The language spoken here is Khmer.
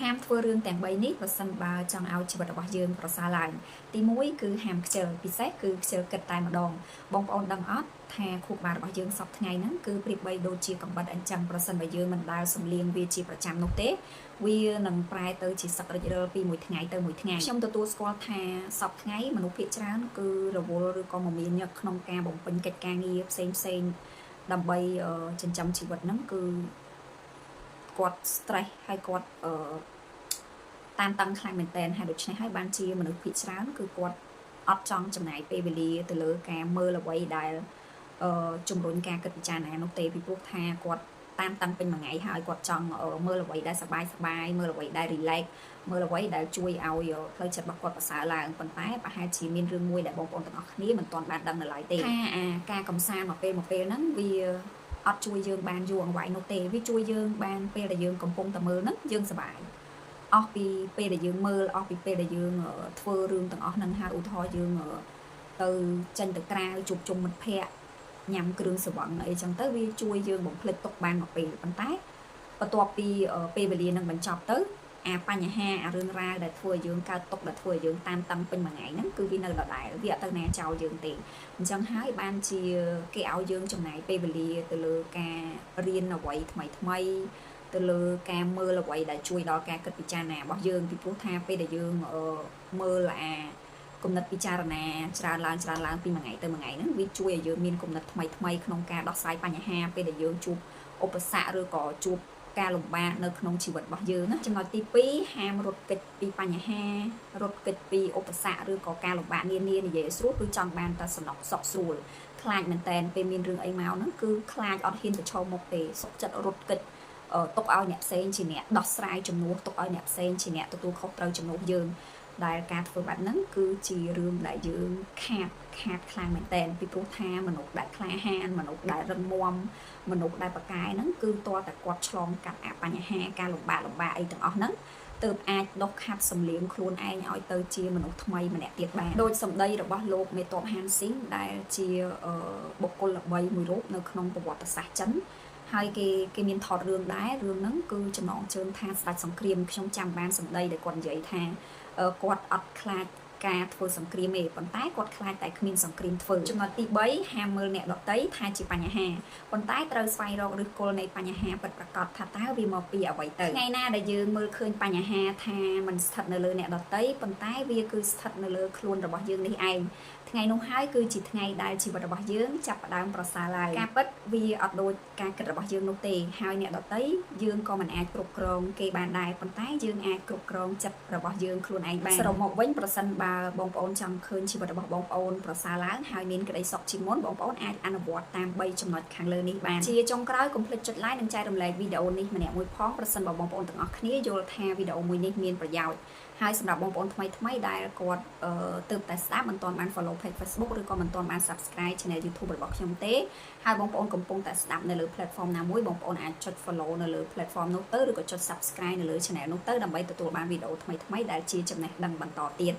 ហាមធ្វើរឿងទាំង3នេះបើសិនបើចង់ឲ្យជីវិតរបស់យើងប្រសើរឡើងទី1គឺហាមខ្ជិលពិសេសគឺខ្ជិលគិតតែម្ដងបងប្អូនដឹងអត់ថាខួរក្បាលរបស់យើងសពថ្ងៃហ្នឹងគឺប្រៀបបីដូចជាកំបិតអញ្ចឹងប្រសិនបើយើងមិនដែលសំលៀងវាជាប្រចាំនោះទេវានឹងប្រែទៅជាសឹករិចរិលពីមួយថ្ងៃទៅមួយថ្ងៃខ្ញុំទទួលស្គាល់ថាសពថ្ងៃមនុស្សភាគច្រើនគឺរវល់ឬក៏មមាញឹកក្នុងការបំពេញកិច្ចការងារផ្សេងដើម្បីចិញ្ចឹមជីវិតហ្នឹងគឺគាត់ stress ហើយគាត់តាមតឹងខ្លាំងមែនតើហើយដូច្នេះហើយបានជាមនុស្សភាគច្រើនគឺគាត់អត់ចង់ចំណាយពេលវេលាទៅលើការមើលអ្វីដែលជំរុញការគិតពិចារណានោះទេពីព្រោះថាគាត់តាមតឹងពេញមួយថ្ងៃហើយគាត់ចង់មើលអ្វីដែលសប្បាយមើលអ្វីដែល relax មើលអ្វីដែលជួយឲ្យផ្លូវចិត្តរបស់គាត់ប្រសើរឡើងប៉ុន្តែប្រហែលជាមានរឿងមួយដែលបងប្អូនទាំងអស់គ្នាមិនទាន់បានដឹងនៅឡើយទេថាការកំសាន្តមកពេលហ្នឹងវាអត់ជួយយើងបានយូរអង្វែងនោះទេវាជួយយើងបានពេលដែលយើងកំពុងតែមើលហ្នឹងយើងសប្បាយអស់ពីពេលដែលយើងមើលអស់ពីពេលដែលយើងធ្វើរឿងទាំងអស់ហ្នឹងហើយឧទាហរណ៍យើងទៅចេញទៅក្រៅជួបជុំមិត្តភ័ក្តិញ៉ាំគ្រឿងស្រវឹងអីចឹងទៅវាជួយយើងបំភ្លេចទុកបានមកពេលប៉ុន្តែបន្ទាប់ពីពេលវេលានឹងបញ្ចប់ទៅអាបញ្ហាអារឿងរ៉ាវដែលធ្វើឲ្យយើងកើតទុកដែលធ្វើឲ្យយើងតាមតឹងពេញមួយថ្ងៃហ្នឹងគឺវានៅដដែលវាអត់ទៅណាចោលយើងទេអញ្ចឹងហើយបានជាគេឲ្យយើងចំណាយពេលវេលាទៅលើការរៀនអ្វីថ្មីទៅលើការមើលអ្វីដែលជួយដល់ការគិតពិចារណារបស់យើងពីព្រោះថាពេលដែលយើងមើលគំនិតពិចារណាច្រើនឡើងពីមួយថ្ងៃទៅមួយថ្ងៃហ្នឹងវាជួយឲ្យយើងមានគំនិតថ្មីក្នុងការដោះស្រាយបញ្ហាពេលដែលយើងជួបឧបសគ្គឬក៏ជួបការលំបាកនៅក្នុងជីវិតរបស់យើងណាចំណុចទី2ហាមរត់គេចពីបញ្ហារត់គេចពីឧបសគ្គឬក៏ការលំបាកនានានិយាយស្រួលគឺចង់បានតែសំណុកសុខស្រួលខ្លាចមែនតែនពេលមានរឿងអីមកហ្នឹងគឺខ្លាចអត់ហ៊ានប្រឈមមុខទេសុខចិត្តរត់គេចទុកឲ្យអ្នកផ្សេងជាអ្នកដោះស្រាយជំនួសទុកឲ្យអ្នកផ្សេងជាអ្នកទទួលខុសត្រូវជំនួសយើងដែលការធ្វើបែបហ្នឹងគឺជារឿងដែលយើងខាតខ្លាំងមែនតើពីព្រោះថាមនុស្សដែលក្លាហានមនុស្សដែលរឹងមាំមនុស្សដែលប្រកែហ្នឹងគឺតើតែគាត់ឆ្លងកាត់បញ្ហាការលំបាកអីទាំងអស់ហ្នឹងទើបអាចដុសខាត់សម្លៀងខ្លួនឯងឲ្យទៅជាមនុស្សថ្មីម្នាក់ទៀតបានដោយសម្ដីរបស់លោកមេតបហានស៊ីងដែលជាបុគ្គលល្បីមួយរូបនៅក្នុងប្រវត្តិសាស្ត្រចិនហើយគេមានថតរឿងដែររឿងហ្នឹងគឺចំណងជើងថាស្ដេចសង្គ្រាមខ្ញុំចាំបានសម្ដីដែលគាត់និយាយថាគាត់អត់ខ្លាចការធ្វើសង្គ្រាមទេប៉ុន្តែគាត់ខ្លាចតែគ្មានសង្គ្រាមធ្វើចំណុចទី3ហាមមើលអ្នកដទៃថាជាបញ្ហាប៉ុន្តែត្រូវស្វែងរកឫសគល់នៃបញ្ហាពិតប្រាកដថាតើវាមកពីអ្វីទៅថ្ងៃណាដែលយើងមើលឃើញបញ្ហាថាมันស្ថិតនៅលើអ្នកដទៃប៉ុន្តែវាគឺស្ថិតនៅលើខ្លួនរបស់យើងនេះឯងថ្ងៃនោះហើយគឺជាថ្ងៃដែលជីវិតរបស់យើងចាប់ផ្ដើមប្រសើរឡើងការពិតវាអត់ដូចការគិតរបស់យើងនោះទេហើយអ្នកដទៃយើងក៏មិនអាចគ្រប់គ្រងគេបានដែរប៉ុន្តែយើងអាចគ្រប់គ្រងចិត្តរបស់យើងខ្លួនឯងបានសរុបមកវិញប្រសិនបើបងប្អូនចង់ឃើញជីវិតរបស់បងប្អូនប្រសើរឡើងហើយមានក្តីសុខជាងមុនបងប្អូនអាចអនុវត្តតាម3ចំណុចខាងលើនេះបានជាចុងក្រោយកុំភ្លេចចុច like និងចែករំលែកវីដេអូនេះម្នាក់មួយផងប្រសិនបើបងប្អូនទាំងអស់គ្នាយល់ថាវីដេអូមួយនេះមានប្រយោជន៍ហើយសម្រាប់បងប្អូនថ្មីដែលគាត់ទើបតែស្ដាប់មិនទាន់បាន follow page Facebook ឬក៏មិនទាន់បាន subscribe channel YouTube របស់ខ្ញុំទេហើយបងប្អូនកំពុងតែស្ដាប់នៅលើ platform ណាមួយបងប្អូនអាចចុច follow នៅលើ platform នោះទៅឬក៏ចុច subscribe នៅលើ channel នោះទៅដើម្បីទទួលបានវីដេអូថ្មីដែលជាចំណេះដឹងបន្តទៀត